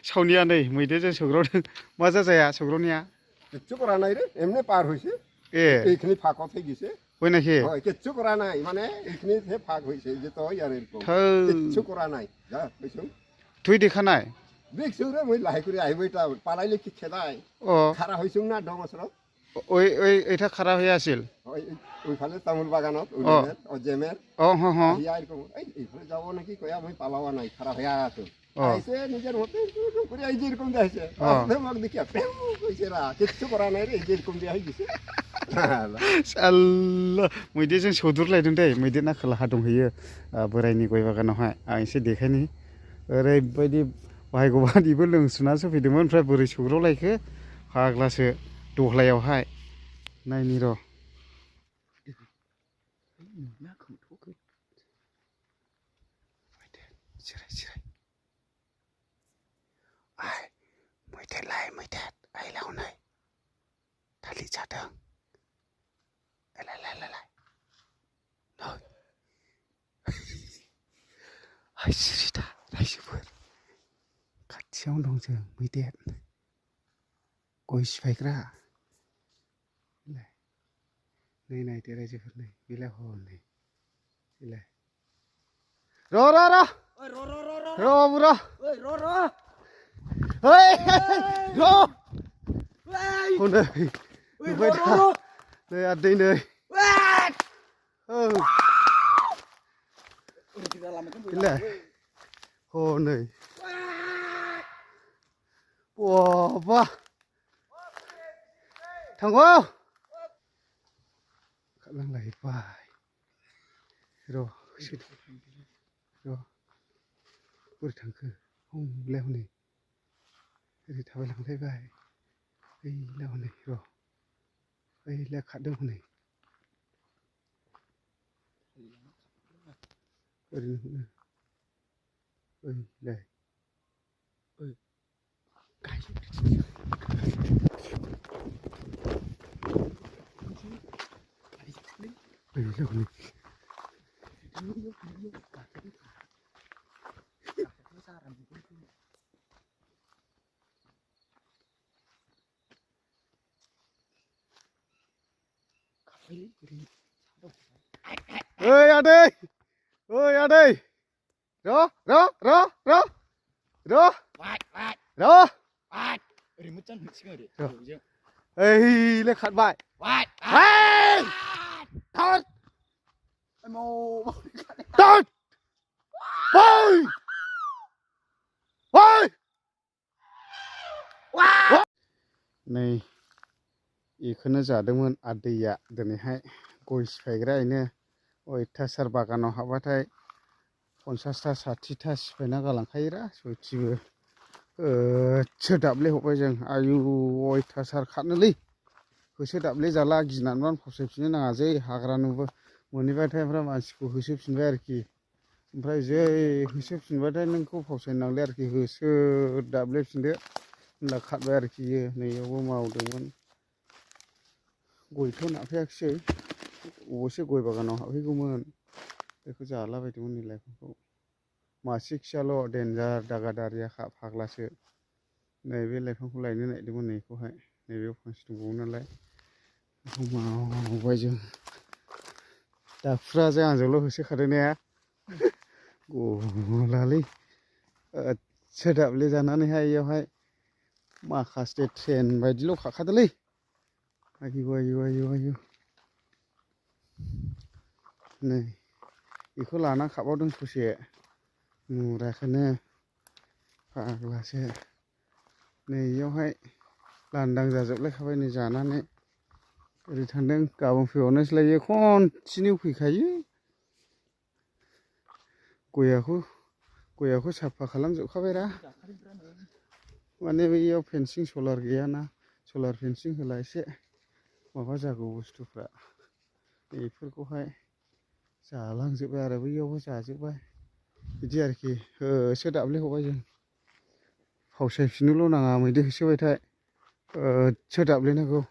सावनिया नै मैदेरजों सौग्रावदों मा जाजाया सौग्रावनाया किच्छु करा नाय रे एमने पार होइसे এইখিনি ফাঁকত হৈ গিছে হয় নাকি হয় কিচ্ছু কৰা নাই মানে এইখিনিতে ফাঁক হৈছে যে তই আৰু এরকম কিচ্ছু কৰা নাই যা কইছো তুই দেখা নাই দেখছো রে মই লাহে করে আইব এটা পালাইলে কি খেদাই ও খারা হইছুম না ডমসর ওই ওই এটা খারাপ হয়ে আছিল ওইফালে তামোল বাগানত জেমের হ হ এইফালে যাব নাকি কয়া মই পালাওয়া নাই খারাপ হয়ে আছো আইছে নিজের মতে করে এই যেরকম যাইছে মোক দেখিয়া কইছে রা কিচ্ছু করা নাই রে এই যেরকম দিয়া হই গেছে আল্লাহ मैदेरजों सौदुरलायदों दै मैदेरना खोलाहा दंहैयो बोरायनि गय बागानावहाय आं एसे देखायनि ओरैबायदि भायगबादिबो लोंसुनासो फैदोंमोन ओमफ्राय बोरै सौग्रावलायखो फाग्लासो दहलायावहाय नायनि र' मैदेर आइलाव नै थालिर जादों हाय सिरिदा रायजोफोर खाथियाव दं जों मैदेर गय सिफायग्रा नै नायदो रायजोफोर नै बेलाय हनै बेलाय र' बुरा ओइ र' हनै नुबाय था नै आदै नै बेलाय हनै बाबा थांगौ खारलांलायबाय र' बोरै थांखो हंलाय हनै ओरै थाबायलांलायबाय ओइलाय हनै र' ओइलाय खारदों हनै ओरैनो ओइलाय ओइलाय हनै ओइ आदै र' ओरै मोजां मिथिगौ ओरै ओइलाय खारबाय थाद नै इखौनो जादोंमोन आदैया दिनैहाय गय सिफायग्रायैनो अयथासार बागानाव हाबबाथाय 50टा 60टा सिफायना गालांखायोरा सयथिबो दाब्ले हबाय जों आयु अयथासार खारनोलै होसो दाब्ले जाला गिनानैबानो फावसायफिननो नाङासै हाग्रा नुबो मोनहैबाथाय ओमफ्राय मानसिखौ होसोफिनबाय आरोखि ओमफ्राय जै होसोफिनबाथाय नोंखौ फावसायनांले आरोखि होसो दाब्लेफिनदो होनब्ला खारबाय आरोखि इयो नैयावबो मावदोंमोन गयथ' नाफैयाखिसै अबसे गय बागानाव हाबहैगौमोन बेखौ जालाबायदोंमोन नै लाइफांखौ मासे खियाल' डेन्जार दागादारिया फाग्लासो नैबे लाइफांखौ लायनो नागिरदोंमोन नैखौहाय नैबेयाव फांसे दंबावो नालाय बेखौ मावबाय जों दाखुराजों आंजोंल' होसोखादों ने गलालै दाब्ले जानानैहाय इयावहाय माखासे ट्रेन बायदिल' खाखादोलै आयु नै बेखौ लाना खाबावदों ससे नुराखैनो फाग्लासो नै इयावहाय लांदां जाजोबलायखाबाय नै जानानै ओरै थांदों गाबोन फैबावनोसैलायो कन्टिनिउ फैखायो गयाखौ साफा खालामजोबखाबायरा माने बैयाव फेन्सिं सलार गैयाना सलार फेन्सिं होला एसे माबा जागौ बुस्थुफ्रा बेफोरखौहाय जालांजोबबाय आरो बैयावबो जाजोबबाय बिदि आरोखि होसो दाब्ले हबाय जों फावसायफिननोल' नाङा मैदेर होसोबायथाय होसो दाब्लेनांगौ